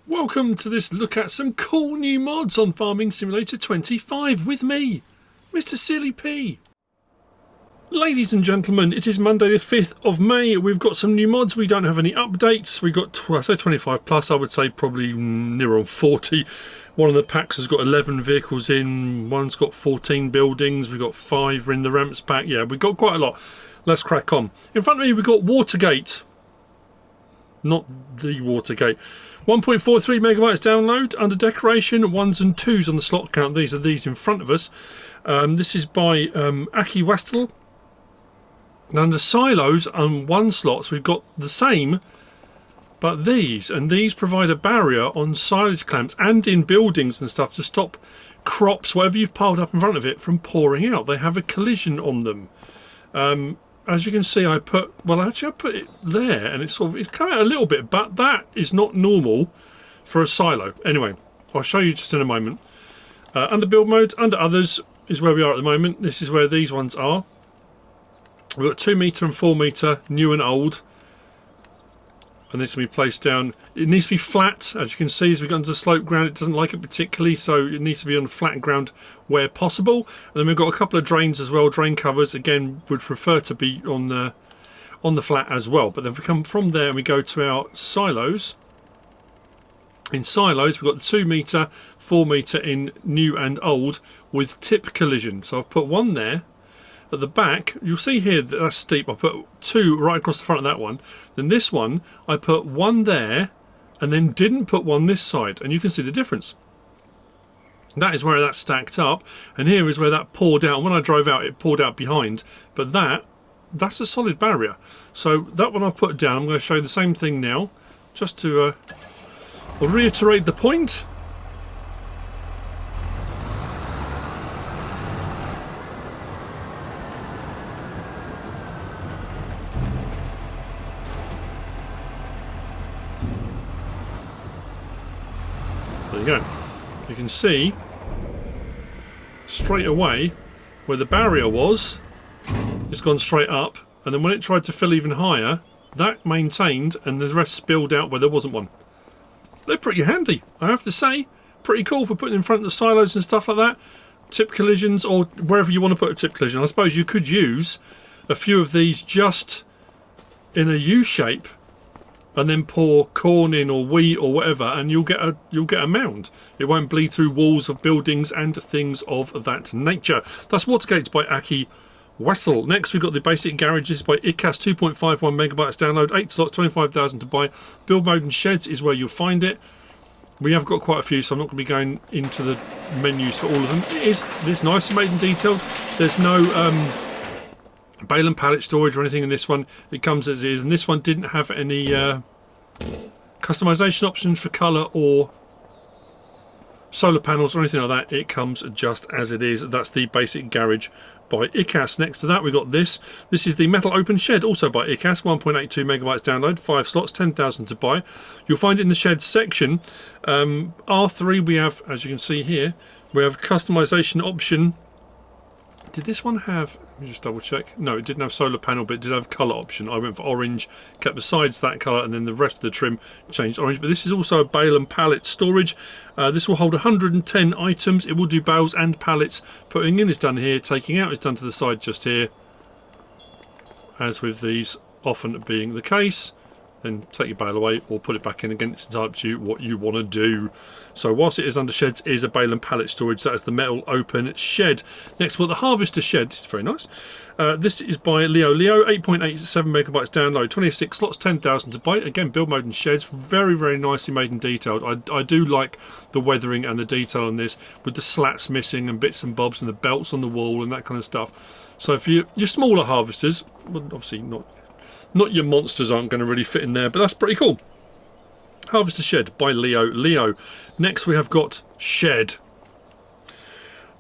Welcome to this look at some cool new mods on Farming Simulator 25 with me, Mr. Silly P. Ladies and gentlemen, it is Monday the 5th of May. We've got some new mods. We don't have any updates. We've got, I say 25 plus, I would say probably near on 40. One of the packs has got 11 vehicles in, one's got 14 buildings, we've got 5 in the ramps pack. Yeah, we've got quite a lot. Let's crack on. In front of me we've got WaterGate. Not the WaterGate. 1.43 megabytes download under decoration, 1s and 2s on the slot count. These are these in front of us. This is by Aki Westel. And under silos and 1 slots we've got the same, but these provide a barrier on silage clamps and in buildings and stuff to stop crops, whatever you've piled up in front of it, from pouring out. They have a collision on them. As you can see, I put it there, and it's come out a little bit, but that is not normal for a silo. Anyway, I'll show you just in a moment. Under build mode, under others is where we are at the moment. This is where these ones are. We've got 2 metre and 4 metre, new and old. And this will be placed down. It needs to be flat, as you can see. As we got into the slope ground, it doesn't like it particularly, so it needs to be on flat ground where possible. And then we've got a couple of drains as well, drain covers. Again, would prefer to be on the flat as well. But then if we come from there and we go to our silos. In silos, we've got the 2 metre, 4 metre in new and old with tip collision. So I've put one there. At the back, you'll see here that that's steep. I put 2 right across the front of that one. Then this one, I put 1 there and then didn't put 1 this side. And you can see the difference. That is where that stacked up. And here is where that poured out. When I drove out, it poured out behind. But that's a solid barrier. So that one I've put down. I'm going to show you the same thing now. Just to reiterate the point. There you go. You can see straight away where the barrier was, it's gone straight up, and then when it tried to fill even higher, that maintained and the rest spilled out where there wasn't one. They're pretty handy, I have to say. Pretty cool for putting in front of the silos and stuff like that. Tip collisions, or wherever you want to put a tip collision. I suppose you could use a few of these just in a U shape and then pour corn in or wheat or whatever, and you'll get a mound. It won't bleed through walls of buildings and things of that nature. That's WaterGate by Aki Westel. Next we've got the basic garages by ikas, 2.51 megabytes download, 8 slots, 25,000 to buy. Build mode and sheds is where you'll find it. We have got quite a few, so I'm not going to be going into the menus for all of them. It's nice and made and detailed. There's no bale and pallet storage or anything in this one. It comes as is, and this one didn't have any customization options for colour or solar panels or anything like that. It comes just as it is. That's the basic garage by ikas. Next to that we've got this is the metal open shed, also by ikas, 1.82 megabytes download, 5 slots, 10,000 to buy. You'll find it in the shed section. R3 we have, as you can see here, we have customization option. Did this one have, let me just double check, no, it didn't have solar panel, but it did have colour option. I went for orange, kept the sides that colour, and then the rest of the trim changed orange. But this is also a bale and pallet storage. This will hold 110 items. It will do bales and pallets. Putting in is done here, taking out is done to the side just here, as with these often being the case. Then take your bale away or put it back in again. It's entirely up to you what you want to do. So whilst it is under sheds, it is a bale and pallet storage. That is the metal open shed. Next we've got the harvester shed. This is very nice. This is by LeoLeo, 8.87 megabytes download, 26 slots, 10,000 to buy. Again, build mode and sheds, very, very nicely made and detailed. I do like the weathering and the detail on this, with the slats missing and bits and bobs and the belts on the wall and that kind of stuff. So for your smaller harvesters, well, obviously not your monsters aren't going to really fit in there, but that's pretty cool. Harvester shed by LeoLeo. Next we have got shed.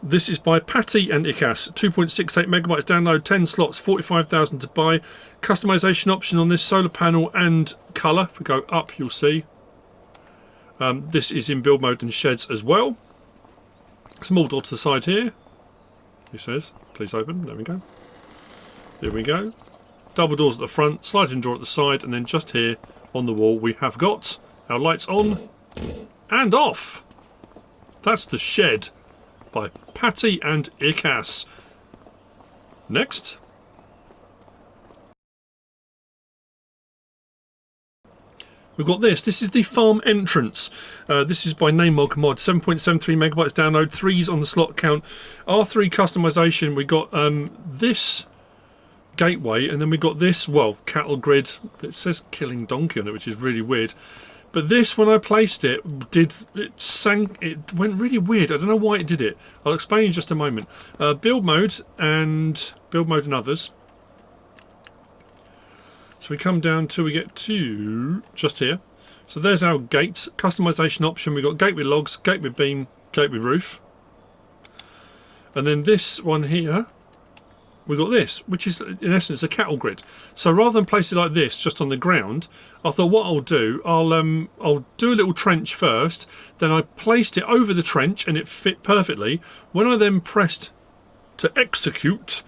This is by Patty and ikas, 2.68 megabytes download, 10 slots, 45,000 to buy. Customization option on this, solar panel and colour. If we go up, you'll see. This is in build mode and sheds as well. Small door to the side here. It says, please open. There we go. There we go. Double doors at the front, sliding door at the side, and then just here on the wall we have got our lights on And off. That's the shed by Patty and Ikas. Next. We've got this. This is the farm entrance. This is by naimog mod. 7.73 megabytes download. 3s on the slot count. R3 customization. We got this gateway, and then we got this, well, cattle grid. It says killing donkey on it, which is really weird. But this, when I placed it, it went really weird. I don't know why it did it. I'll explain in just a moment. Build mode and others. So we come down till we get to just here. So there's our gate customization option. We've got gate with logs, gate with beam, gate with roof. And then this one here, we've got this, which is in essence a cattle grid. So rather than place it like this, just on the ground, I thought what I'll do, I'll do a little trench first. Then I placed it over the trench and it fit perfectly. When I then pressed to execute,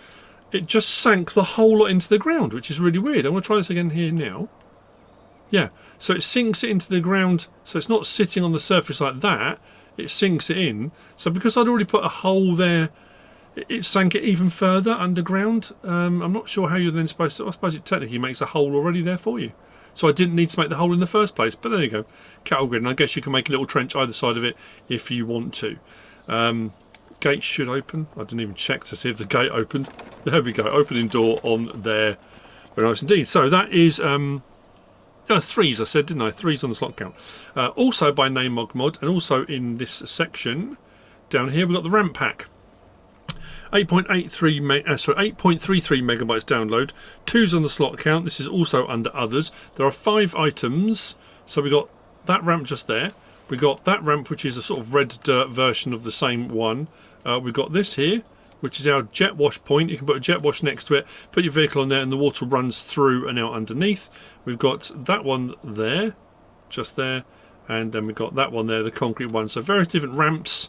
it just sank the whole lot into the ground, which is really weird. I'm going to try this again here now. Yeah, so it sinks it into the ground, so it's not sitting on the surface like that. It sinks it in. So because I'd already put a hole there, it sank it even further underground. I'm not sure how you're then supposed to... I suppose it technically makes a hole already there for you. So I didn't need to make the hole in the first place. But there you go. Cattle grid. And I guess you can make a little trench either side of it if you want to. Gate should open. I didn't even check to see if the gate opened. There we go. Opening door on there. Very nice indeed. So that is... 3s I said, didn't I? 3s on the slot count. Also by naimog mod. And also in this section down here we've got the ramp pack. 8.33 megabytes download, 2s on the slot count. This is also under others. There are 5 items. So we got that ramp just there. We got that ramp, which is a sort of red dirt version of the same one. We've got this here, which is our jet wash point. You can put a jet wash next to it, put your vehicle on there, and the water runs through and out underneath. We've got that one there, just there, and then we've got that one there, the concrete one. So various different ramps.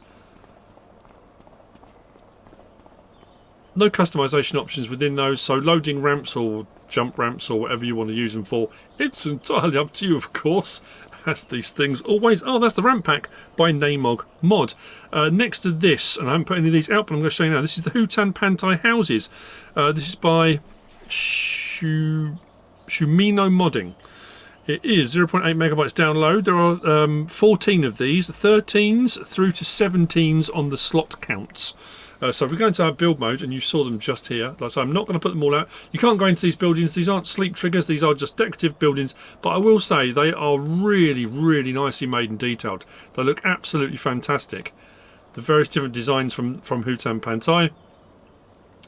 No customization options within those, so loading ramps or jump ramps or whatever you want to use them for, it's entirely up to you, of course, as these things always are. That's the ramp pack by naimog mod. Next to this, and I haven't put any of these out, but I'm going to show you now, this is the Hutan Pantai houses. This is by Shumino modding. It is 0.8 megabytes download. There are 14 of these, 13s through to 17s on the slot counts. So if we go into our build mode, and you saw them just here, like I say, I'm not going to put them all out. You can't go into these buildings. These aren't sleep triggers. These are just decorative buildings. But I will say they are really, really nicely made and detailed. They look absolutely fantastic. The various different designs from Hutan Pantai.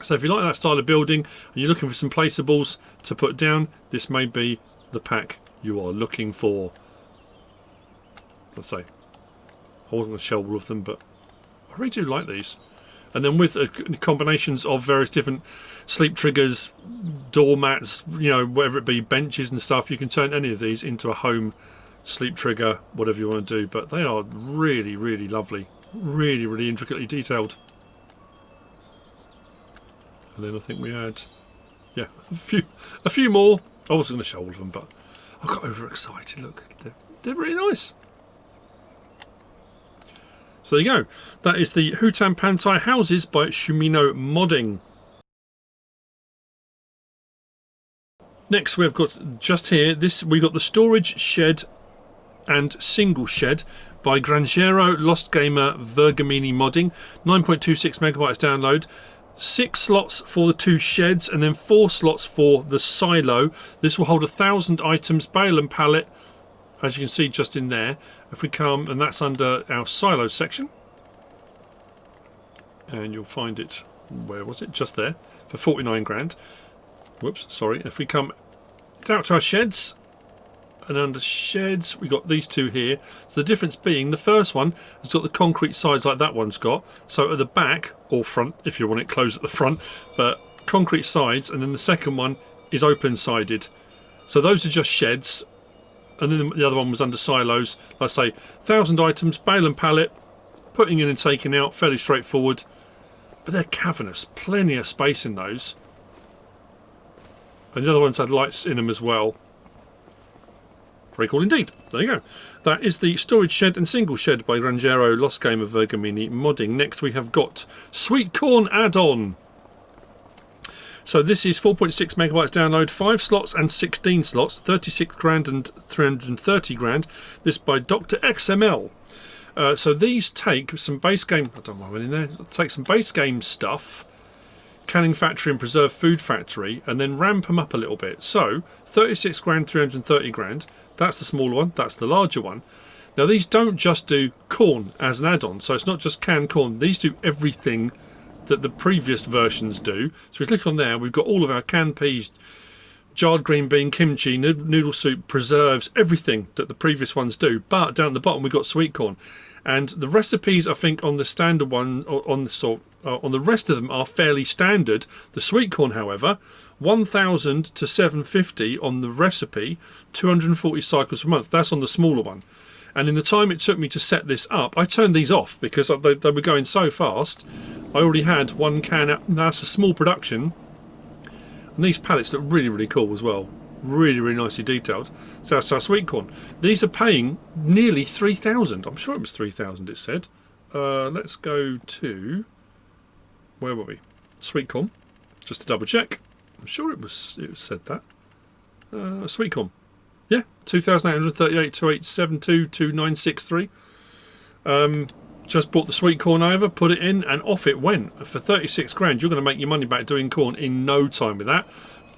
So if you like that style of building and you're looking for some placeables to put down, this may be the pack you are looking for. Let's say, I wasn't going to show all of them, but I really do like these. And then with combinations of various different sleep triggers, doormats, you know, whatever it be, benches and stuff, you can turn any of these into a home sleep trigger, whatever you want to do. But they are really, really lovely, really, really intricately detailed. And then I think we had, yeah, a few more. I wasn't going to show all of them, but I got overexcited. Look, they're really nice. So there you go. That is the Hutan Pantai houses by Shumino modding. Next we've got just here, we got the storage shed and single shed by Granjeiro, Lostgamer, Vergamini modding. 9.26 megabytes download. 6 slots for the 2 sheds and then 4 slots for the silo. This will hold 1,000 items, bale and pallet, as you can see just in there. If we come, and that's under our silo section, and you'll find it, where was it, just there, for 49 grand. Whoops, sorry. If we come out to our sheds, and under sheds we got these 2 here. So the difference being, the first one has got the concrete sides like that one's got, so at the back or front, if you want it closed at the front, but concrete sides, and then the second one is open sided. So those are just sheds. And then the other one was under silos. Like I say, 1,000 items, bale and pallet, putting in and taking out, fairly straightforward. But they're cavernous, plenty of space in those. And the other ones had lights in them as well. Very cool indeed. There you go. That is the storage shed and single shed by Granjeiro, Lostgamer, Vergamini modding. Next we have got Sweet Corn Addon. So this is 4.6 megabytes download, 5 slots and 16 slots, 36 grand and 330 grand. This by DrXmL. So these take some base game, I don't know what in there, take some base game stuff, Canning Factory and Preserve Food Factory, and then ramp them up a little bit. So 36 grand, 330 grand, that's the smaller one, that's the larger one. Now these don't just do corn as an add-on, so it's not just canned corn, these do everything that the previous versions do. So we click on there, we've got all of our canned peas, jarred green bean, kimchi, noodle soup, preserves, everything that the previous ones do. But down at the bottom we've got sweet corn, and the recipes I think on the standard one, on the rest of them are fairly standard. The sweet corn, however, 1000 to 750 on the recipe, 240 cycles per month. That's on the smaller one. And in the time it took me to set this up, I turned these off because they were going so fast. I already had one can out. That's a small production. And these pallets look really, really cool as well. Really, really nicely detailed. So that's our sweet corn. These are paying nearly 3,000. I'm sure it was 3,000 it said. Let's go to... Where were we? Sweet corn. Just to double check. I'm sure it said that. Sweet corn. Yeah, 2,838, 2872, 2963. Just brought the sweet corn over, put it in, and off it went. For 36 grand, you're going to make your money back doing corn in no time with that.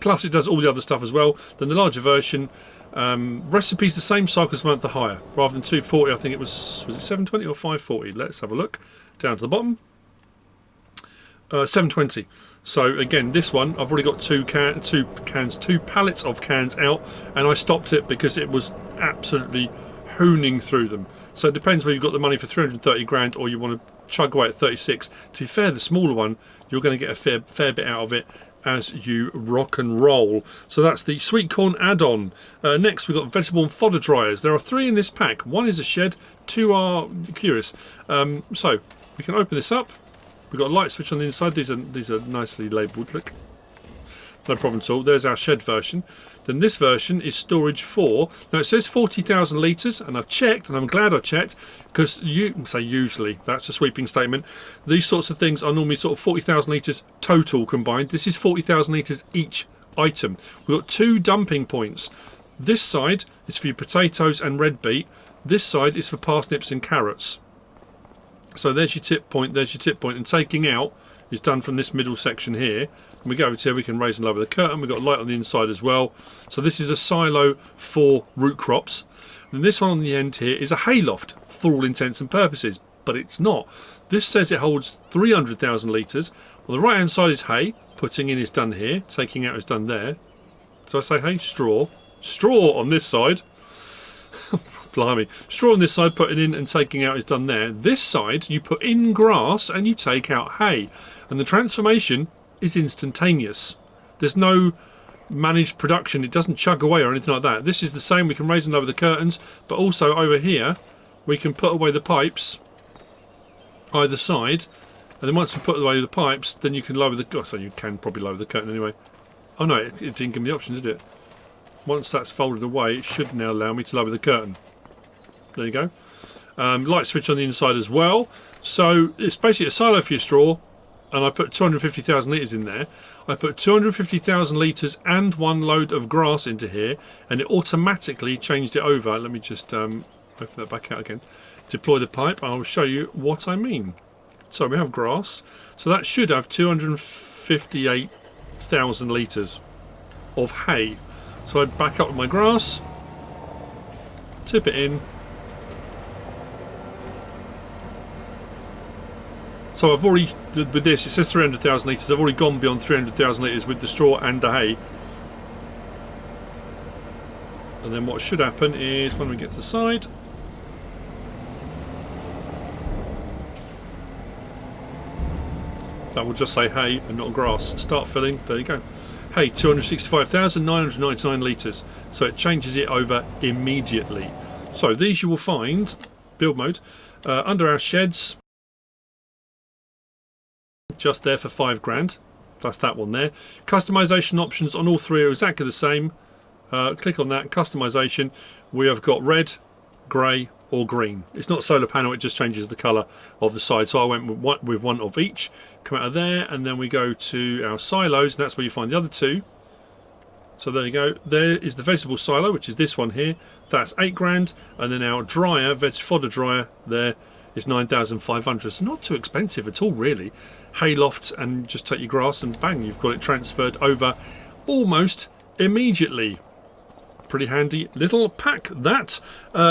Plus, it does all the other stuff as well. Then the larger version, recipes the same cycles a month, the higher. Rather than 240, I think it was it 720 or 540? Let's have a look. Down to the bottom. 720. So again, this one I've already got two pallets of cans out, and I stopped it because it was absolutely hooning through them. So it depends whether you've got the money for 330 grand or you want to chug away at 36. To be fair, the smaller one, you're going to get a fair bit out of it as you rock and roll. So that's the sweet corn add-on. Next we've got vegetable and fodder dryers. There are 3 in this pack. 1 is a shed, 2 are curious. So we can open this up. We've got a light switch on the inside. These are nicely labelled. Look, no problem at all. There's our shed version. Then this version is storage for. Now it says 40,000 litres, and I've checked, and I'm glad I checked, because you can say usually that's a sweeping statement. These sorts of things are normally sort of 40,000 litres total combined. This is 40,000 litres each item. We've got 2 dumping points. This side is for your potatoes and red beet. This side is for parsnips and carrots. So there's your tip point, and taking out is done from this middle section here. And we go over here, we can raise and lower the curtain. We've got light on the inside as well. So this is a silo for root crops. And this one on the end here is a hayloft for all intents and purposes, but it's not. This says it holds 300,000 litres. On the right hand side is hay, putting in is done here, taking out is done there. So I say hay, straw. Straw on this side. Blimey. Straw on this side, putting in and taking out is done there. This side, you put in grass and you take out hay. And the transformation is instantaneous. There's no managed production. It doesn't chug away or anything like that. This is the same. We can raise and lower the curtains, but also over here, we can put away the pipes either side. And then once we put away the pipes, then you can lower the... Oh, so you can probably lower the curtain anyway. Oh no, it didn't give me the options, did it? Once that's folded away, it should now allow me to lower the curtain. There you go. Light switch on the inside as well. So it's basically a silo for your straw, and I put 250,000 litres in there. I put 250,000 litres and 1 load of grass into here, and it automatically changed it over. Let me just open that back out again. Deploy the pipe, and I'll show you what I mean. So we have grass. So that should have 258,000 litres of hay. So I'd back up with my grass, tip it in. So I've already, with this, it says 300,000 litres. I've already gone beyond 300,000 litres with the straw and the hay. And then what should happen is when we get to the side, that will just say hay and not grass. Start filling. There you go. Hay, 265,999 litres. So it changes it over immediately. So these you will find, build mode, under our sheds. Just there for 5 grand. That's that one there. Customization options on all 3 are exactly the same. Click on that, customization. We have got red, grey or green. It's not solar panel, it just changes the colour of the side. So I went with one of each. Come out of there, and then we go to our silos, and that's where you find the other two. So there you go. There is the vegetable silo, which is this one here. That's 8 grand, and then our dryer, fodder dryer, there is 9,500. It's not too expensive at all, really. Hayloft, and just take your grass, and bang, you've got it transferred over almost immediately. Pretty handy little pack that.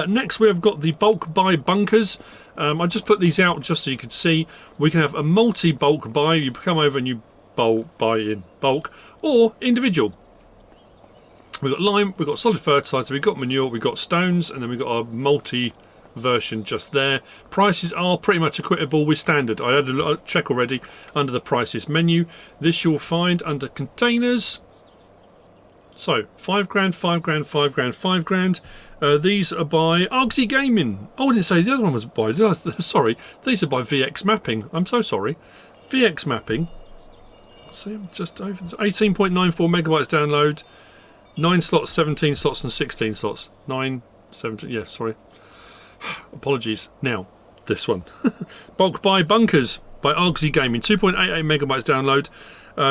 Next we have got the bulk buy bunkers. I just put these out just so you can see. We can have a multi-bulk buy. You come over and you buy in bulk, or individual. We've got lime, we've got solid fertiliser, we've got manure, we've got stones, and then we've got our multi version just there. Prices are pretty much equitable with standard. I had a check already under the prices menu. This you'll find under containers. So 5 grand, 5 grand, 5 grand, 5 grand. These are by Argsy Gaming. Oh, I didn't say the other one was by. Did I? Sorry, these are by VX Mapping. I'm so sorry. VX Mapping. See, I'm just over 18.94 megabytes download. 9 slots, 17 slots, and 16 slots. 9, 17. Yeah, sorry. Apologies. Now, this one. Bulk buy bunkers by Argsy Gaming. 2.88 megabytes download.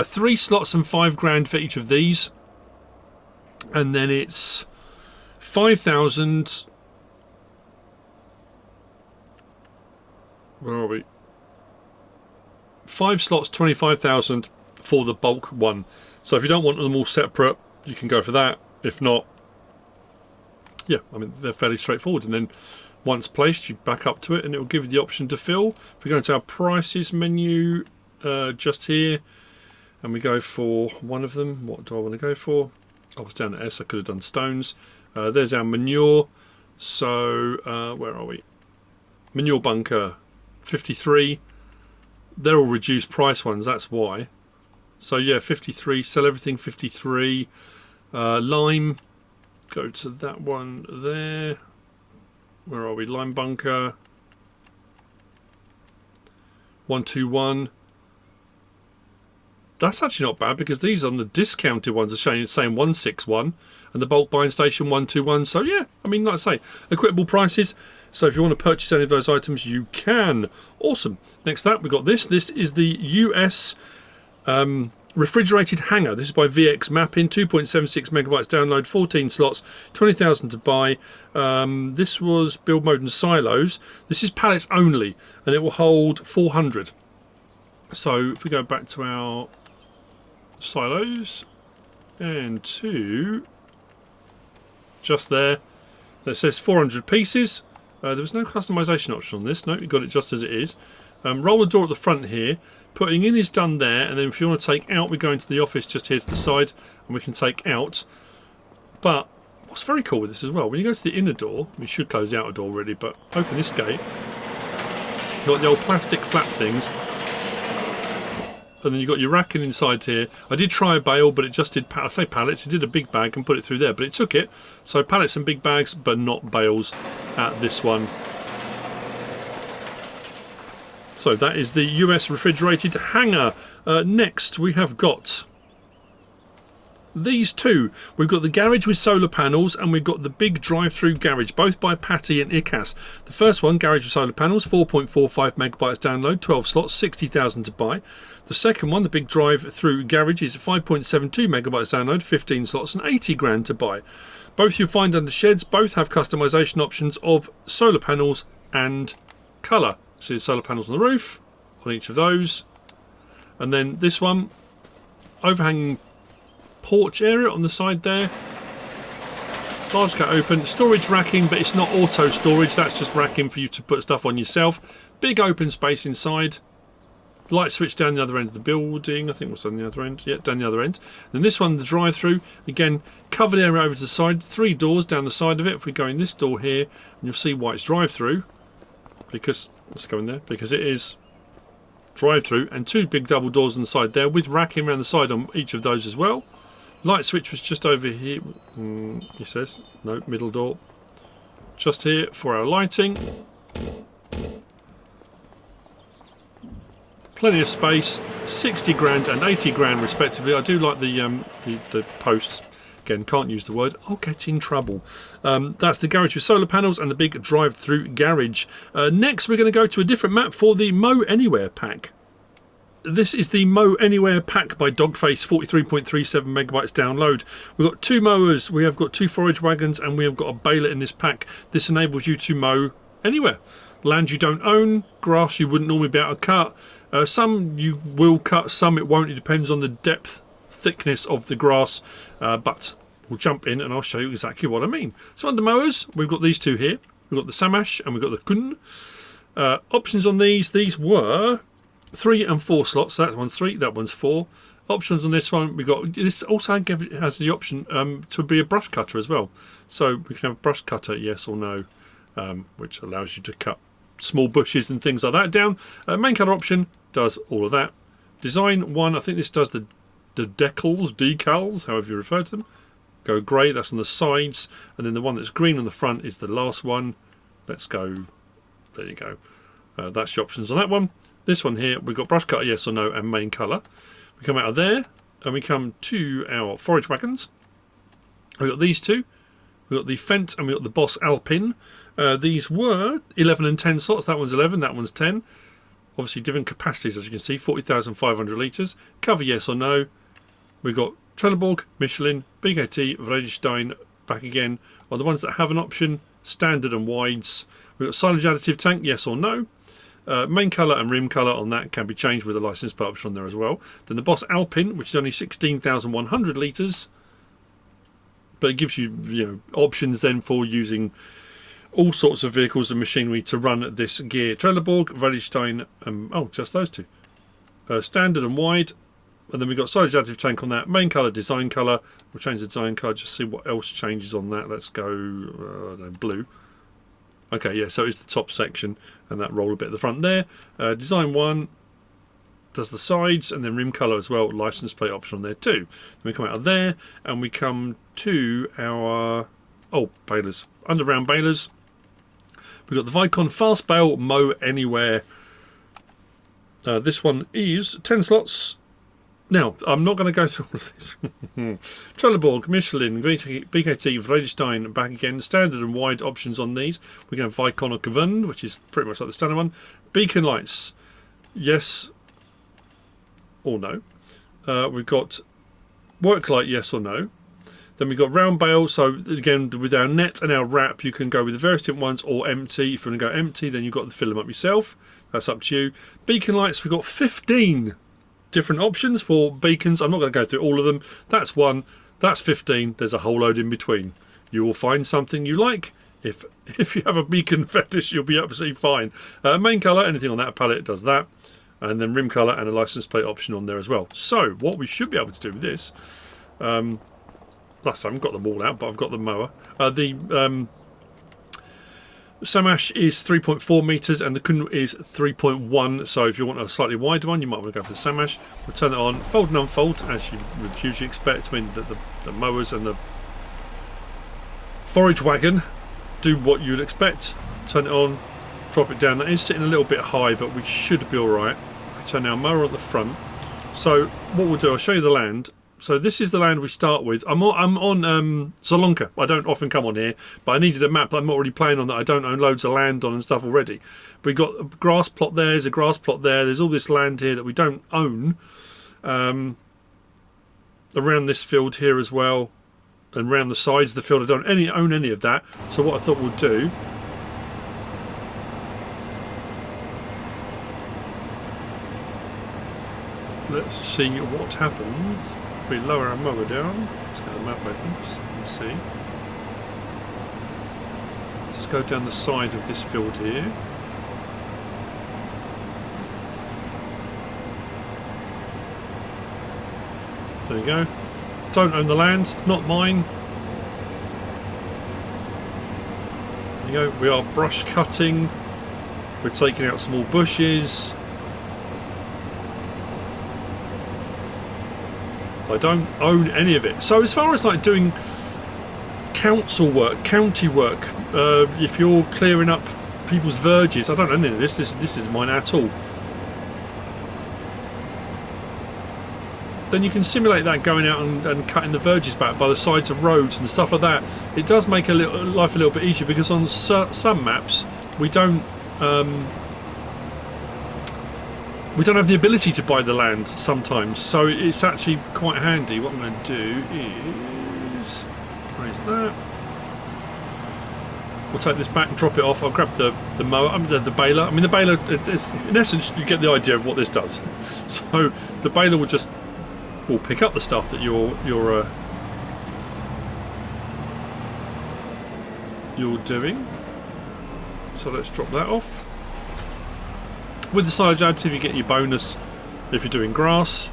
3 slots and 5 grand for each of these. And then it's 5,000. Where are we? 5 slots, 25,000 for the bulk one. So if you don't want them all separate, you can go for that. If not, yeah, I mean, they're fairly straightforward. And then once placed, you back up to it and it will give you the option to fill. If we go into our prices menu just here, and we go for one of them, what do I want to go for? I was down at S, I could have done stones. There's our manure. So where are we? Manure bunker 53. They're all reduced price ones, that's why. So yeah, 53, sell everything 53. Lime, go to that one there. Where are we? Lime bunker 121. That's actually not bad, because these on the discounted ones are saying 161 and the bulk buying station 121. So yeah, I mean, like I say, equitable prices. So if you want to purchase any of those items, you can. Awesome. Next up, we've got this. This is the US Refrigerated Hangar. This is by VX Mapping. 2.76 megabytes download, 14 slots, 20,000 to buy. This was build mode and silos. This is pallets only, and it will hold 400. So if we go back to our silos and to just there, it says 400 pieces. There was no customization option on this. No, you got it just as it is. Roll the door at the front here. Putting in is done there, and then if you want to take out, we go into the office just here to the side, and we can take out. But what's very cool with this as well, when you go to the inner door, we should close the outer door really, but open this gate. You've got the old plastic flap things. And then you've got your racking inside here. I did try a bale, but it just did, I say pallets, it did a big bag and put it through there, but it took it. So pallets and big bags, but not bales at this one. So that is the US Refrigerated Hangar. Next we have got these two. We've got the garage with solar panels, and we've got the big drive-through garage, both by Pantai and ikas. The first one, garage with solar panels, 4.45 megabytes download, 12 slots, 60,000 to buy. The second one, the big drive-through garage, is 5.72 megabytes download, 15 slots, and 80 grand to buy. Both you'll find under sheds. Both have customization options of solar panels and colour. So solar panels on the roof on each of those, and then this one, overhanging porch area on the side there. Large cat open, storage racking, but it's not auto storage, that's just racking for you to put stuff on yourself. Big open space inside. Light switch down the other end of the building. I think what's on the other end? Yeah, down the other end. And this one, the drive-through, again, covered area over to the side. 3 doors down the side of it. If we go in this door here, and you'll see why it's drive-through, because let's go in there, because it is drive-through, and 2 big double doors on the side there with racking around the side on each of those as well. Light switch was just over here, he says. No, middle door. Just here for our lighting. Plenty of space, 60 grand and 80 grand respectively. I do like the posts Again, can't use the word, I'll get in trouble. That's the garage with solar panels and the big drive-through garage. Next, we're going to go to a different map for the Mow Anywhere pack. This is the Mow Anywhere pack by Dogface, 43.37 megabytes download. We've got 2 mowers, we have got 2 forage wagons, and we have got a baler in this pack. This enables you to mow anywhere. Land you don't own, grass you wouldn't normally be able to cut. Some you will cut, some it won't. It depends on the depth, thickness of the grass. But we'll jump in and I'll show you exactly what I mean. So under mowers, we've got these two here. We've got the Samash and we've got the Krone. Options on these were 3 and 4 slots. So that one's 3, that one's 4. Options on this one, we got this also has the option to be a brush cutter as well. So we can have a brush cutter, yes or no, which allows you to cut small bushes and things like that down. Main colour option does all of that. Design one, I think this does the decals, however you refer to them. Go grey, that's on the sides, and then the one that's green on the front is the last one. Let's go. There you go. That's the options on that one. This one here, we've got brush cutter, yes or no, and main colour. We come out of there, and we come to our forage wagons. We've got these two. We've got the Fent, and we've got the Boss Alpine. These were 11 and 10 slots. That one's 11, that one's 10. Obviously, different capacities, as you can see, 40,500 litres. Cover, yes or no. We've got Trelleborg, Michelin, BKT, Vredestein, back again. On the ones that have an option, standard and wides. We've got silage additive tank, yes or no. Main colour and rim colour on that can be changed with a license plate option on there as well. Then the Boss Alpine, which is only 16,100 litres, but it gives you, options then for using all sorts of vehicles and machinery to run this gear. Trelleborg, Vredestein, just those two. Standard and wide, and then we've got silage additive tank on that. Main colour, design colour. We'll change the design colour, just see what else changes on that. Let's go blue. Okay, yeah, so it's the top section and that roll a bit at the front there. Design one does the sides, and then rim colour as well, license plate option on there too. Then we come out of there and we come to our balers, underground balers. We've got the Vicon Fast Bale Mow Anywhere. This one is 10 slots. Now, I'm not going to go through all of this. Trelleborg, Michelin, BKT, Vredestein, back again. Standard and wide options on these. We can have Vicon or Kavund, which is pretty much like the standard one. Beacon lights, yes or no. We've got work light, yes or no. Then we've got round bale. So again, with our net and our wrap, you can go with the various different ones or empty. If you want to go empty, then you've got to fill them up yourself. That's up to you. Beacon lights, we've got 15 different options for beacons. I'm not going to go through all of them. That's one. That's 15. There's a whole load in between. You will find something you like. If you have a beacon fetish, you'll be absolutely fine. Main colour, anything on that palette does that. And then rim colour and a license plate option on there as well. So what we should be able to do with this, last time I haven't got them all out, but I've got the mower. The Samash is 3.4 metres and the Krone is 3.1, so if you want a slightly wider one, you might want to go for the Samash. We'll turn it on, fold and unfold, as you would usually expect. I mean, the mowers and the forage wagon do what you'd expect. Turn it on, drop it down. That is sitting a little bit high, but we should be alright. We turn our mower at the front. So what we'll do, I'll show you the land. So this is the land we start with. I'm on Zolonka. I don't often come on here, but I needed a map that I'm not already playing on that I don't own loads of land on and stuff already. We've got a grass plot there, there's a grass plot there, there's all this land here that we don't own. Around this field here as well, and around the sides of the field I don't own any of that. So what I thought we'll do, let's see what happens. We lower our mower down. Let's get the map open so you can see. Let's go down the side of this field here. There we go. Don't own the land, not mine. There you go. We are brush cutting. We're taking out small bushes. I don't own any of it. So as far as like doing council work, county work, if you're clearing up people's verges, I don't own any of this. This is mine at all. then you can simulate that going out and cutting the verges back by the sides of roads and stuff like that. It does make life a little bit easier, because on some maps we don't have the ability to buy the land sometimes, so it's actually quite handy. What I'm going to do is raise that. We'll take this back and drop it off. I'll grab the mower, the baler. I mean, the baler, it's, in essence, you get the idea of what this does. So the baler will pick up the stuff that you're doing. So let's drop that off. With the silage additive, you get your bonus if you're doing grass.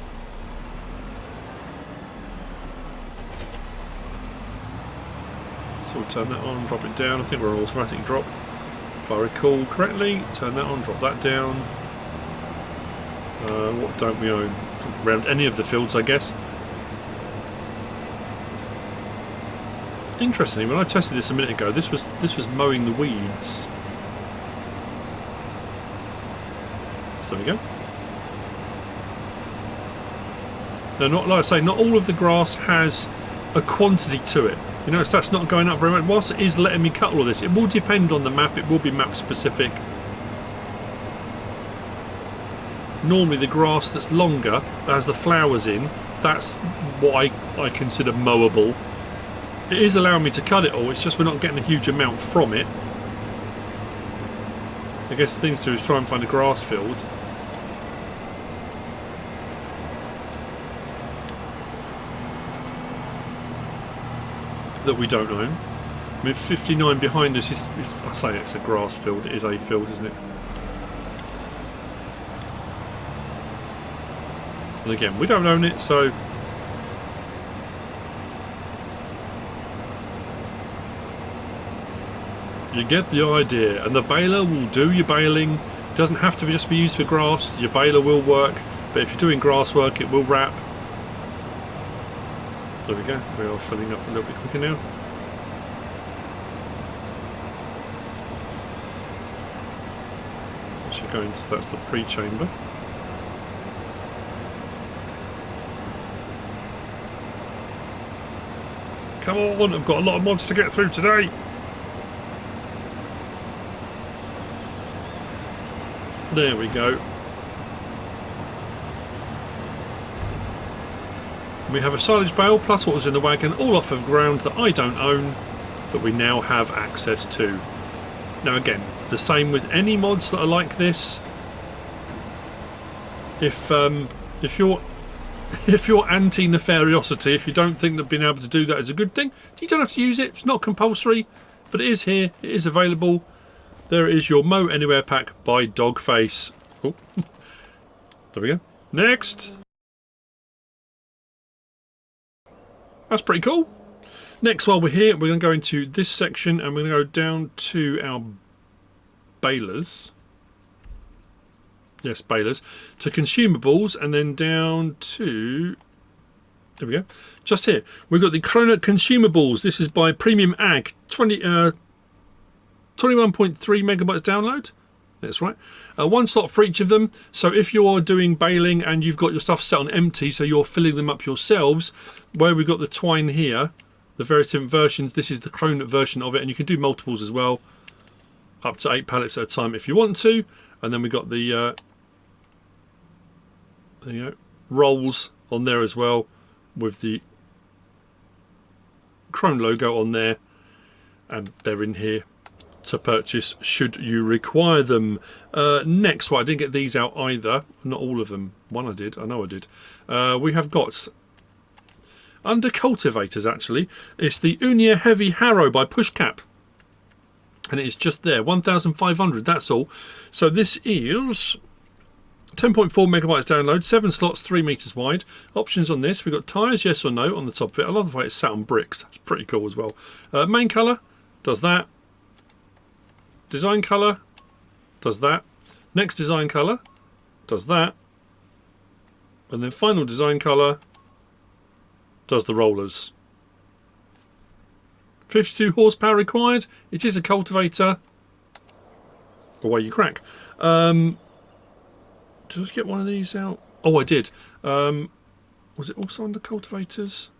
So we'll turn that on, drop it down. I think we're on automatic drop, if I recall correctly. Turn that on, drop that down. What don't we own? Around any of the fields, I guess. Interestingly, when I tested this a minute ago, this was mowing the weeds. So there we go. Now, not like I say, not all of the grass has a quantity to it. You notice that's not going up very much. Whilst it is letting me cut all of this, it will depend on the map. It will be map specific. Normally the grass that's longer, that has the flowers in, that's what I consider mowable. It is allowing me to cut it all, it's just we're not getting a huge amount from it. I guess the thing to do is try and find a grass field. That we don't own. I mean, 59 behind us is I say it's a grass field, it is a field, isn't it? And again, we don't own it, so you get the idea. And the baler will do your baling. It doesn't have to just be used for grass. Your baler will work, but if you're doing grass work, it will wrap. There we go. We are filling up a little bit quicker now. Actually going to, that's the pre-chamber. Come on, I've got a lot of mods to get through today. There we go. We have a silage bale plus what was in the wagon, all off of ground that I don't own, that we now have access to. Now again, the same with any mods that are like this. If you're anti-nefariosity, if you don't think that being able to do that is a good thing, you don't have to use it. It's not compulsory, but it is here. It is available. There is your Mow Anywhere pack by Dogface. Oh. There we go. Next. That's pretty cool. Next, while we're here, we're going to go into this section and we're going to go down to our balers. Yes, balers. To consumables and then down to... There we go. Just here. We've got the Krone Consumables. This is by Premium Ag. 21.3 megabytes download. That's right. One slot for each of them. So if you're doing baling and you've got your stuff set on empty, so you're filling them up yourselves, where we've got the twine here, the various different versions, this is the Krone version of it, and you can do multiples as well, up to 8 pallets at a time if you want to. And then we've got the rolls on there as well, with the Krone logo on there, and they're in here to purchase should you require them. Next, well, I didn't get these out either, not all of them. One I did, I know I did. We have got under cultivators, actually, it's the Unia Heavy Harrow by Puszkap, and it's just there, 1,500, that's all. So this is 10.4 megabytes download, 7 slots, 3 meters wide. Options on this, we've got tyres, yes or no, on the top of it. I love the way it's sat on bricks, that's pretty cool as well. Main colour does that. Design colour does that. Next design colour does that. And then final design colour does the rollers. 52 horsepower required. It is a cultivator. Away you crack. Did I get one of these out? Oh, I did. Was it also under cultivators?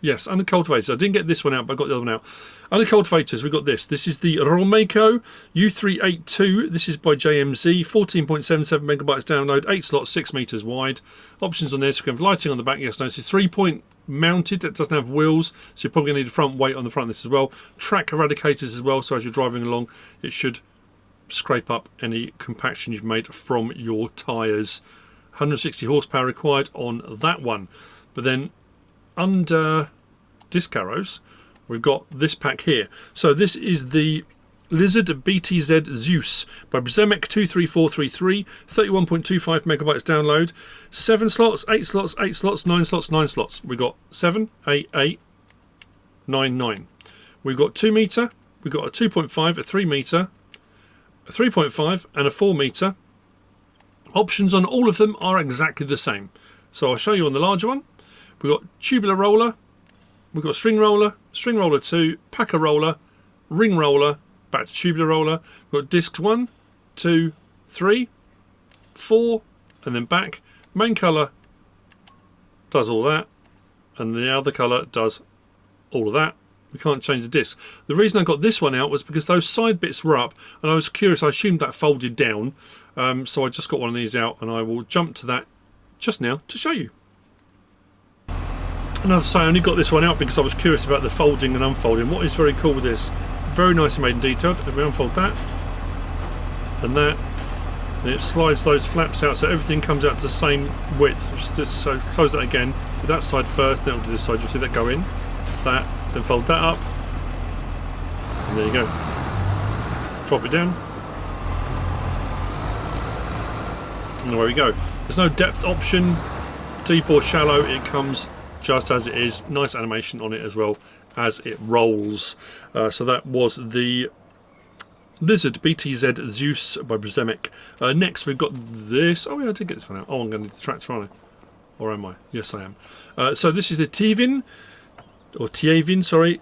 Yes, under cultivators. I didn't get this one out, but I got the other one out. Under cultivators, we got this. This is the Rolmako U382. This is by JMZ. 14.77 megabytes download. 8 slots, 6 meters wide. Options on this. We can have lighting on the back. Yes, no. This is 3-point mounted. It doesn't have wheels, so you're probably going to need a front weight on the front of this as well. Track eradicators as well, so as you're driving along, it should scrape up any compaction you've made from your tyres. 160 horsepower required on that one. But then under disc arrows, we've got this pack here. So this is the Lizard BTZ Zeus by Brzemek 23433, 31.25 megabytes download, 7 slots, 8 slots, 8 slots, 9 slots, 9 slots. We've got 7, 8, 8, 9, 9. We've got 2 meter, we've got a 2.5, a 3 meter, a 3.5, and a 4 meter. Options on all of them are exactly the same. So I'll show you on the larger one. We've got tubular roller, we've got string roller 2, packer roller, ring roller, back to tubular roller. We've got discs 1, 2, 3, 4, and then back. Main colour does all that, and the other colour does all of that. We can't change the disc. The reason I got this one out was because those side bits were up, and I was curious. I assumed that folded down, so I just got one of these out, and I will jump to that just now to show you. And as I say, I only got this one out because I was curious about the folding and unfolding. What is very cool with this, very nicely made and detailed. If we unfold that and that, and it slides those flaps out so everything comes out to the same width. Just so close that again, do that side first, then I'll do this side. You'll see that go in, that, then fold that up, and there you go. Drop it down, and away we go. There's no depth option, deep or shallow, it comes just as it is. Nice animation on it as well as it rolls. So that was the Lizard BTZ Zeus by Brzemek. Next we've got this. Oh yeah, I did get this one out. Oh, I'm going to need the tractor, aren't I? Or am I? Yes, I am. So this is the Thievin, or Thievin, sorry,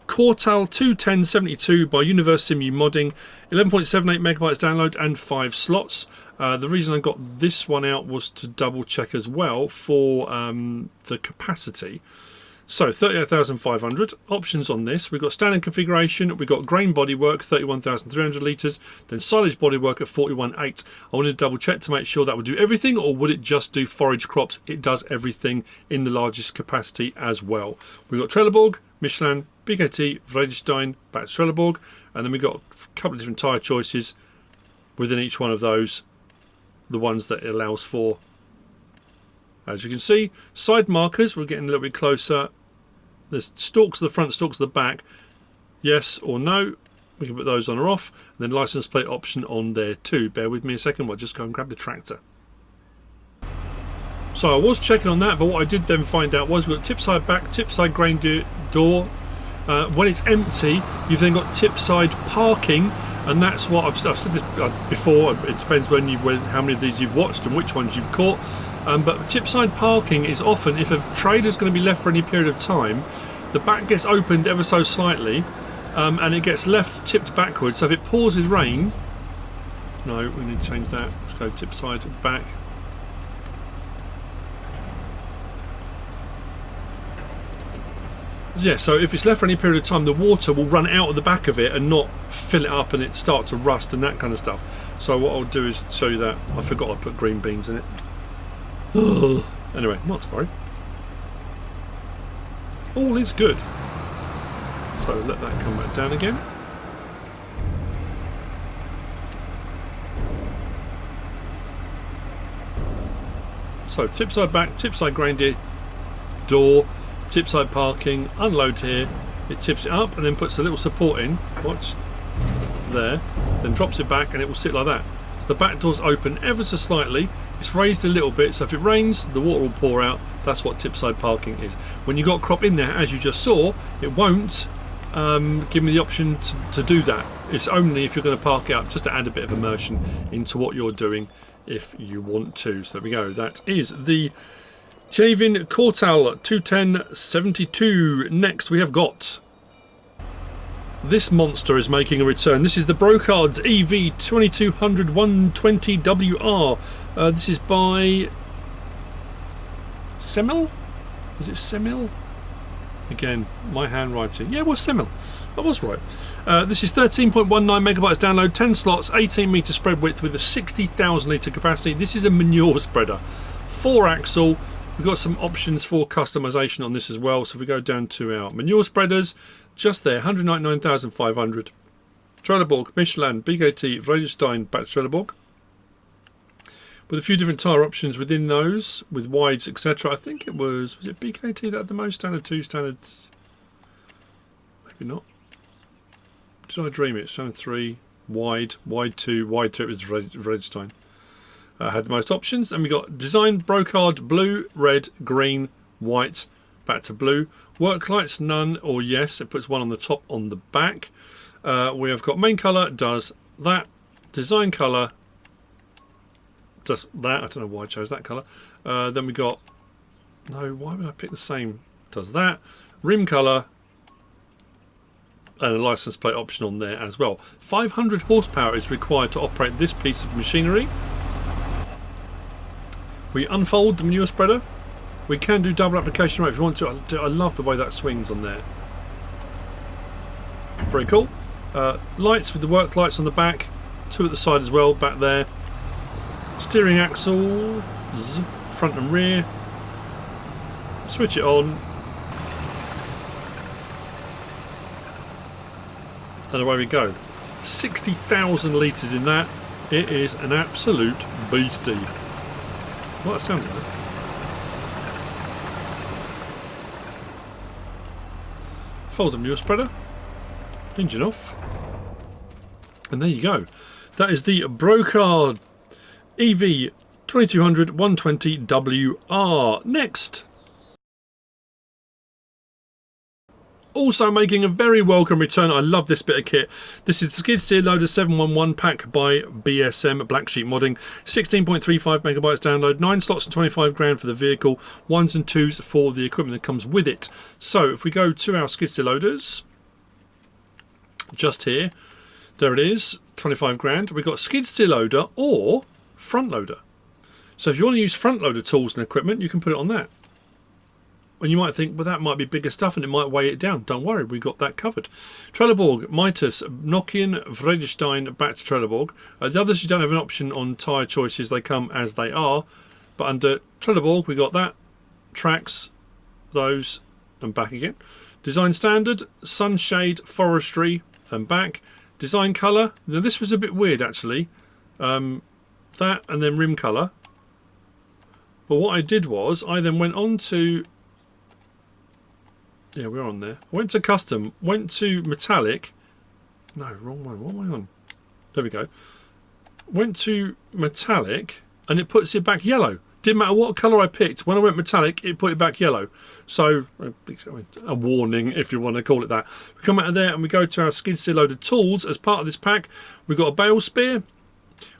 Cortal 21072 by Univers Simu Modding. 11.78 megabytes download and 5 slots. The reason I got this one out was to double check as well for the capacity. So 38,500 options on this. We've got standard configuration, we've got grain bodywork 31,300 litres, then silage bodywork at 41.8. I wanted to double check to make sure that would do everything, or would it just do forage crops? It does everything in the largest capacity as well. We've got Trelleborg, Michelin, BKT, Vredestein, back to Trelleborg, and then we've got a couple of different tyre choices within each one of those, the ones that it allows for. As you can see, side markers, we're getting a little bit closer. There's stalks to the front, stalks to the back. Yes or no. We can put those on or off. And then license plate option on there too. Bear with me a second, we'll just go and grab the tractor. So I was checking on that, but what I did then find out was we've got tip side back, tip side grain door. When it's empty, you've then got tip side parking. And that's what I've said this before. It depends how many of these you've watched and which ones you've caught. But tip side parking is often, if a trailer is going to be left for any period of time, the back gets opened ever so slightly, and it gets left tipped backwards. So if it pours with rain, no, we need to change that. Let's go tip side back. Yeah, so if it's left for any period of time, the water will run out of the back of it and not fill it up, and it start to rust and that kind of stuff. So what I'll do is show you that. I forgot I put green beans in it. Anyway, not to worry. All is good. So let that come back down again. So tip side back, tip side grain door, tip side parking, unload here, it tips it up and then puts a little support in, watch, there, then drops it back and it will sit like that. So the back door's open ever so slightly, it's raised a little bit, so if it rains the water will pour out. That's what tip side parking is. When you got crop in there, as you just saw, it won't give me the option to do that. It's only if you're going to park it up, just to add a bit of immersion into what you're doing if you want to. So there we go, that is the Tavin Cortal 21072. Next we have got, this monster is making a return. This is the Brochard EV 2200 120WR. This is by DrXmL. Was it Semil? Again, my handwriting. Yeah, it was Semil. I was right. This is 13.19 megabytes download, 10 slots, 18 metre spread width with a 60,000 litre capacity. This is a manure spreader. 4-axle. We've got some options for customisation on this as well. So we go down to our manure spreaders. Just there, 199,500. Trelleborg, Michelin, BKT, Vredestein, back to Trelleborg. With a few different tyre options within those, with wides, etc. I think it was it BKT that had the most? Standard 2, standards? Maybe not. Did I dream it? Standard 3, wide 2, wide 2, it was Vredestein. Had the most options. And we got design, brocard, blue, red, green, white, back to blue. Work lights, none or yes. It puts one on the top, on the back. We have got main colour, does that. Design colour, does that. I don't know why I chose that colour. Then we got, no, why would I pick the same? Does that. Rim colour, and a license plate option on there as well. 500 horsepower is required to operate this piece of machinery. We unfold the manure spreader. We can do double application rate if you want to. I love the way that swings on there. Very cool. Lights with the work lights on the back. 2 at the side as well, back there. Steering axles, front and rear. Switch it on. And away we go. 60,000 litres in that. It is an absolute beastie. What that sounded like. Fold the manure spreader. Engine off. And there you go. That is the Brochard EV 2200 120 WR. Next. Also making a very welcome return. I love this bit of kit. This is the skid steer loader 711 pack by BSM Black Sheep Modding. 16.35 megabytes download, 9 slots and 25 grand for the vehicle, 1s and 2s for the equipment that comes with it. So if we go to our skid steer loaders, just here, there it is, 25 grand. We've got skid steer loader or front loader. So if you want to use front loader tools and equipment, you can put it on that. And you might think, well, that might be bigger stuff and it might weigh it down. Don't worry, we got that covered. Trelleborg, Mitas, Nokian, Vredestein, back to Trelleborg. The others, you don't have an option on tyre choices. They come as they are. But under Trelleborg, we got that. Tracks, those, and back again. Design standard, sunshade, forestry, and back. Design colour. Now, this was a bit weird, actually. That and then rim colour. But what I did was, I then went on to... Yeah, we're on there. Went to custom, went to metallic. No, wrong one. What am I on? There we go. Went to metallic and it puts it back yellow. Didn't matter what colour I picked. When I went metallic, it put it back yellow. So, a warning if you want to call it that. We come out of there and we go to our skid steer loader tools. As part of this pack, we've got a bale spear.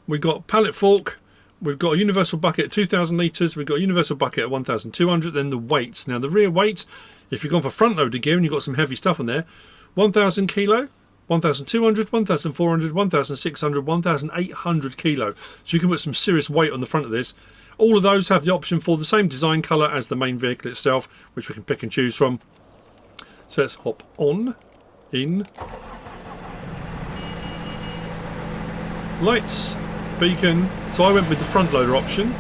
We've got pallet fork. We've got a universal bucket at 2,000 litres. We've got a universal bucket at 1,200. Then the weights. Now, the rear weight... If you've gone for front loader gear and you've got some heavy stuff on there, 1,000 kilo, 1,200, 1,400, 1,600, 1,800 kilo. So you can put some serious weight on the front of this. All of those have the option for the same design colour as the main vehicle itself, which we can pick and choose from. So let's hop on, in. Lights, beacon. So I went with the front loader option.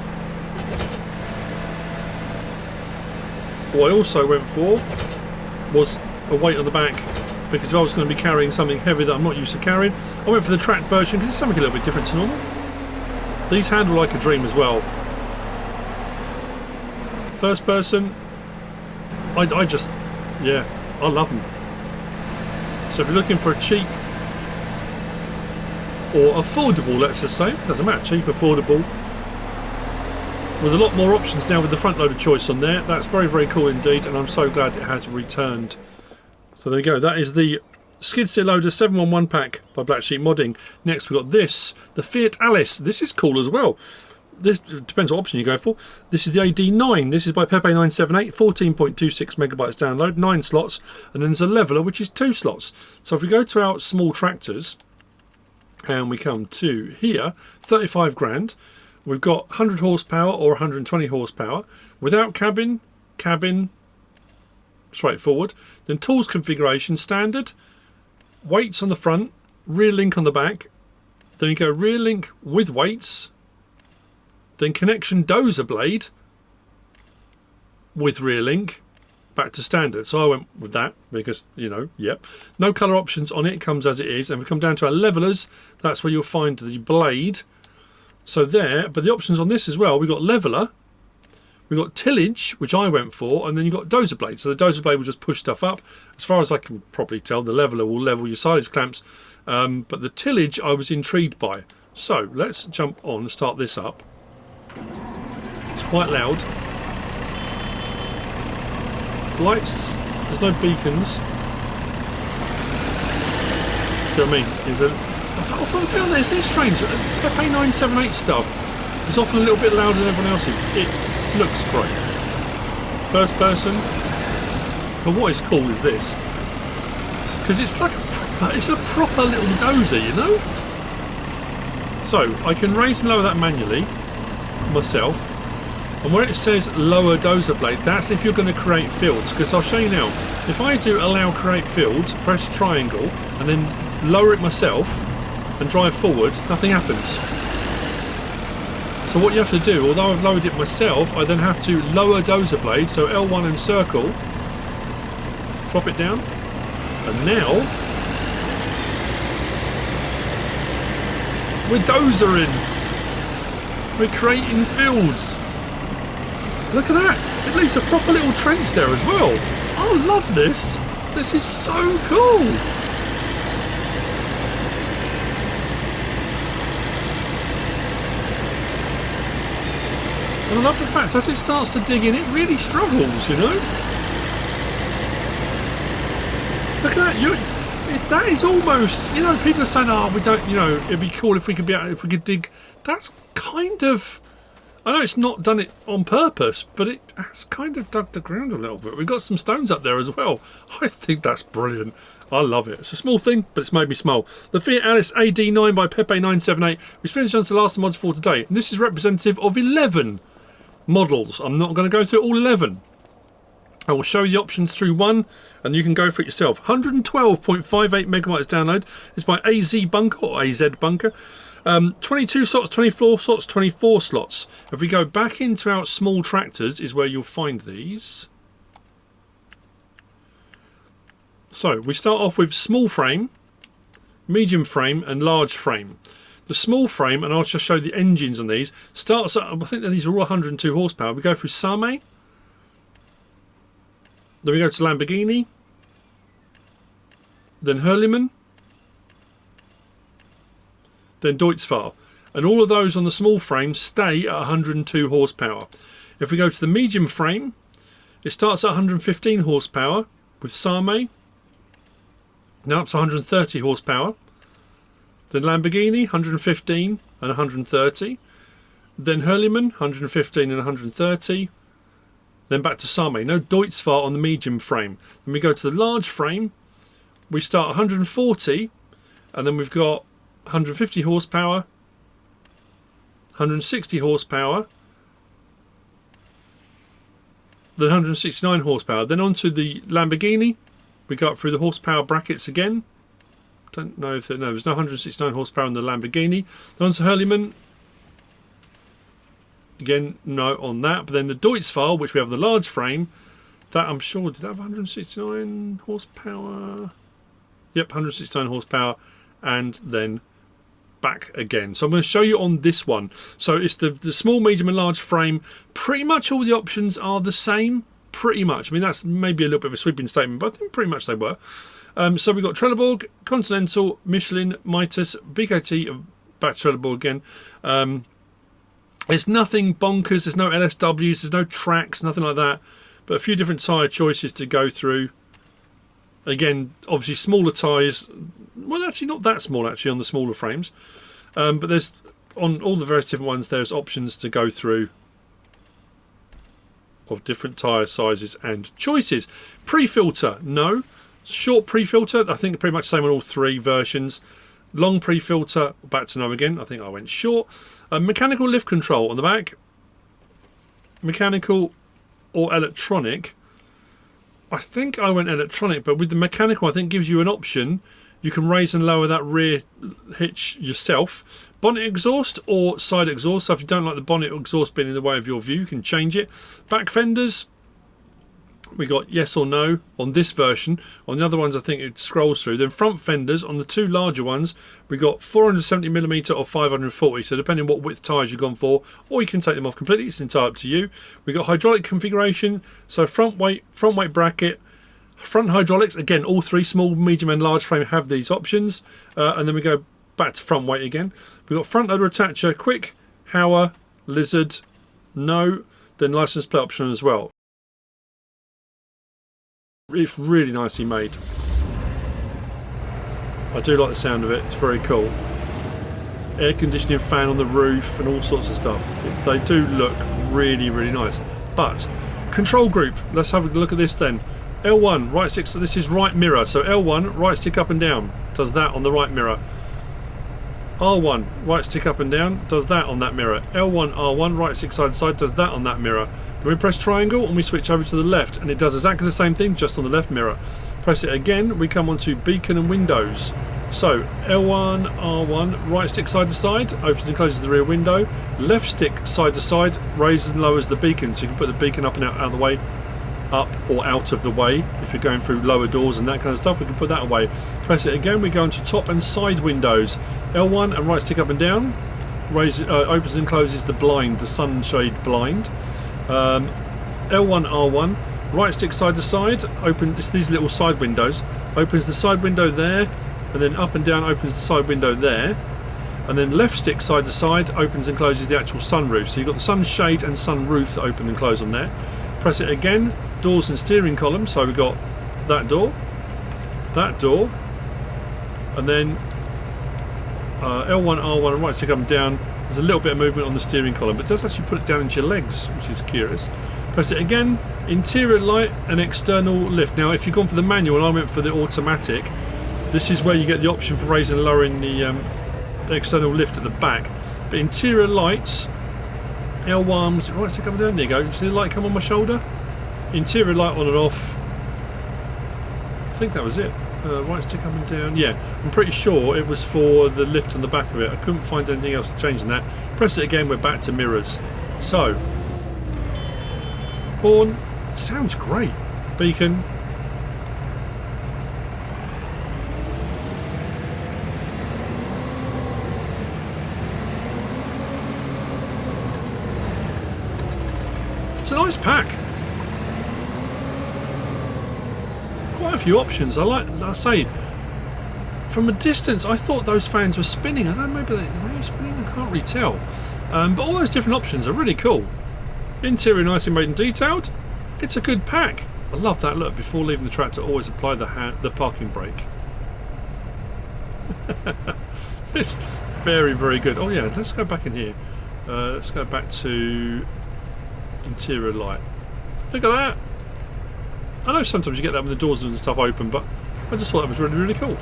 What I also went for was a weight on the back, because if I was going to be carrying something heavy that I'm not used to carrying, I went for the tracked version because it's something a little bit different to normal. These handle like a dream as well. First person, I just, yeah, I love them. So if you're looking for a cheap or affordable, let's just say, doesn't matter, cheap, affordable, with a lot more options now with the front loader choice on there. That's very, very cool indeed, and I'm so glad it has returned. So there we go. That is the skid steer loader 711 pack by Black Sheep Modding. Next we've got this, the Fiat Alice. This is cool as well. This depends what option you go for. This is the AD9. This is by Pepe978, 14.26 megabytes download, 9 slots, and then there's a leveler which is 2 slots. So if we go to our small tractors and we come to here, 35 grand. We've got 100 horsepower or 120 horsepower without cabin, cabin, straightforward. Then tools configuration, standard. Weights on the front, rear link on the back. Then you go rear link with weights. Then connection dozer blade with rear link. Back to standard. So I went with that because, you know, yep. No colour options on it. It comes as it is. And we come down to our levelers. That's where you'll find the blade. So there. But the options on this as well. We've got leveler. We've got tillage, which I went for. And then you've got dozer blade. So the dozer blade will just push stuff up. As far as I can probably tell, the leveler will level your silage clamps. But the tillage I was intrigued by. So let's jump on and start this up. It's quite loud. Lights, there's no beacons. See what I mean? I often feel there's these strange. Pepe 978 stuff is often a little bit louder than everyone else's. It looks great. First person. But what is cool is this. Because it's like a proper little dozer, you know? So I can raise and lower that manually myself. And where it says lower dozer blade, that's if you're going to create fields. Because I'll show you now. If I do allow create fields, press triangle, and then lower it myself and drive forward, nothing happens. So what you have to do, although I've lowered it myself, I then have to lower dozer blade, so L1 and circle, drop it down, and now we're dozering. We're creating fields. Look at that. It leaves a proper little trench there as well. I love this. This is so cool. And I love the fact as it starts to dig in, it really struggles, you know. Look at that. That is almost, you know, people are saying, oh, we don't, you know, it'd be cool if we could dig. That's kind of, I know it's not done it on purpose, but it has kind of dug the ground a little bit. We've got some stones up there as well. I think that's brilliant. I love it. It's a small thing, but it's made me smile. The Fiat Alice AD9 by Pepe 978. We finished on to the last mods for today. And this is representative of 11 models. I'm not going to go through all 11. I will show you the options through one, and you can go for it yourself. 112.58 megabytes download. It's by AZ Bunker or AZ Bunker. 22 slots, 24 slots, 24 slots. If we go back into our small tractors is where you'll find these. So we start off with small frame, medium frame and large frame. The small frame, and I'll just show the engines on these, starts at, I think that these are all 102 horsepower. We go through Same, then we go to Lamborghini, then Hurliman, then Deutzfahr, and all of those on the small frame stay at 102 horsepower. If we go to the medium frame, it starts at 115 horsepower with Same, now up to 130 horsepower, then Lamborghini 115 and 130, then Hurliman 115 and 130, then back to Same. No Deutzfahr on the medium frame. Then we go to the large frame, we start 140, and then we've got 150 horsepower, 160 horsepower, then 169 horsepower. Then onto the Lamborghini, we go up through the horsepower brackets again. Don't know if no, there's no 169 horsepower in the Lamborghini. Then onto Hurliman, again no on that. But then the Deutzfahr, which we have the large frame, that I'm sure, did that have 169 horsepower? Yep, 169 horsepower, and then back again. So I'm going to show you on this one. So it's the small, medium and large frame. Pretty much all the options are the same. Pretty much. I mean, that's maybe a little bit of a sweeping statement, but I think pretty much they were. So we've got Trelleborg, Continental, Michelin, Mitas, BKT, back to Trelleborg again. There's nothing bonkers. There's no LSWs. There's no tracks. Nothing like that. But a few different tyre choices to go through. Again, obviously smaller tyres. Well, actually not that small actually on the smaller frames. But there's on all the various different ones. There's options to go through of different tyre sizes and choices. Pre-filter, no. Short pre-filter, I think pretty much the same on all three versions. Long pre-filter, back to no again. I think I went short. Mechanical lift control on the back. Mechanical or electronic. I think I went electronic, but with the mechanical, I think gives you an option. You can raise and lower that rear hitch yourself. Bonnet exhaust or side exhaust. So if you don't like the bonnet exhaust being in the way of your view, you can change it. Back fenders, we got yes or no on this version. On the other ones, I think it scrolls through. Then front fenders, on the two larger ones, we got 470mm or 540. So depending on what width tyres you've gone for, or you can take them off completely. It's entirely up to you. We got hydraulic configuration. So front weight bracket. Front hydraulics, again, all three, small, medium and large frame, have these options. And then we go back to front weight again. We've got front loader attacher, quick, Harrow, lizard, no, then license plate option as well. It's really nicely made. I do like the sound of it, it's very cool. Air conditioning fan on the roof and all sorts of stuff. They do look really, really nice. But, control group, let's have a look at this then. L1, right stick, so this is right mirror. So L1, right stick up and down, does that on the right mirror. R1, right stick up and down, does that on that mirror. L1, R1, right stick side to side, does that on that mirror. Then we press triangle and we switch over to the left, and it does exactly the same thing, just on the left mirror. Press it again, we come on to beacon and windows. So L1, R1, right stick side to side, opens and closes the rear window. Left stick side to side, raises and lowers the beacon, so you can put the beacon up and out of the way. Up or out of the way. If you're going through lower doors and that kind of stuff, we can put that away. Press it again, we go into top and side windows. L1 and right stick up and down, opens and closes the blind, the sunshade blind. L1, R1, right stick side to side, it's these little side windows, opens the side window there, and then up and down opens the side window there. And then left stick side to side opens and closes the actual sunroof. So you've got the sunshade and sunroof that open and close on there. Press it again, doors and steering column, so we've got that door, and then L1, R1 and right stick up and down. There's a little bit of movement on the steering column, but it does actually put it down into your legs, which is curious. Press it again, interior light and external lift. Now if you've gone for the manual and I went for the automatic, this is where you get the option for raising and lowering the external lift at the back. But interior lights, L1, was it right stick up and down? There you go. You see the light come on my shoulder? Interior light on and off. I think that was it. Right stick up and down. Yeah, I'm pretty sure it was for the lift on the back of it. I couldn't find anything else to change in that. Press it again, we're back to mirrors. So, horn, sounds great. Beacon. It's a nice pack. Quite a few options. I say, from a distance, I thought those fans were spinning. I don't know, maybe they're spinning. I can't really tell. But all those different options are really cool. Interior nicely made and detailed. It's a good pack. I love that look. Before leaving the tractor, always apply the parking brake. It's very, very good. Oh yeah, let's go back in here. Let's go back to interior light. Look at that. I know sometimes you get that when the doors and stuff open, but I just thought that was really, really cool.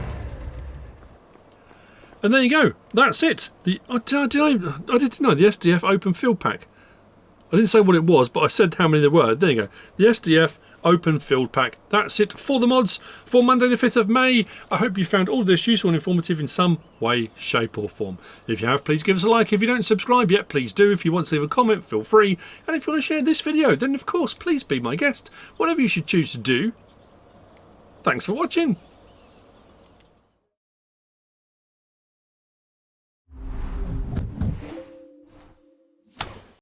And there you go. That's it. I didn't know the SDF open field pack. I didn't say what it was, but I said how many there were. There you go. The SDF open field pack. That's it for the mods for Monday the 5th of May. I hope you found all of this useful and informative in some way, shape or form. If you have, please give us a like. If you don't subscribe yet, please do. If you want to leave a comment, feel free. And if you want to share this video, then of course, please be my guest. Whatever you should choose to do. Thanks for watching.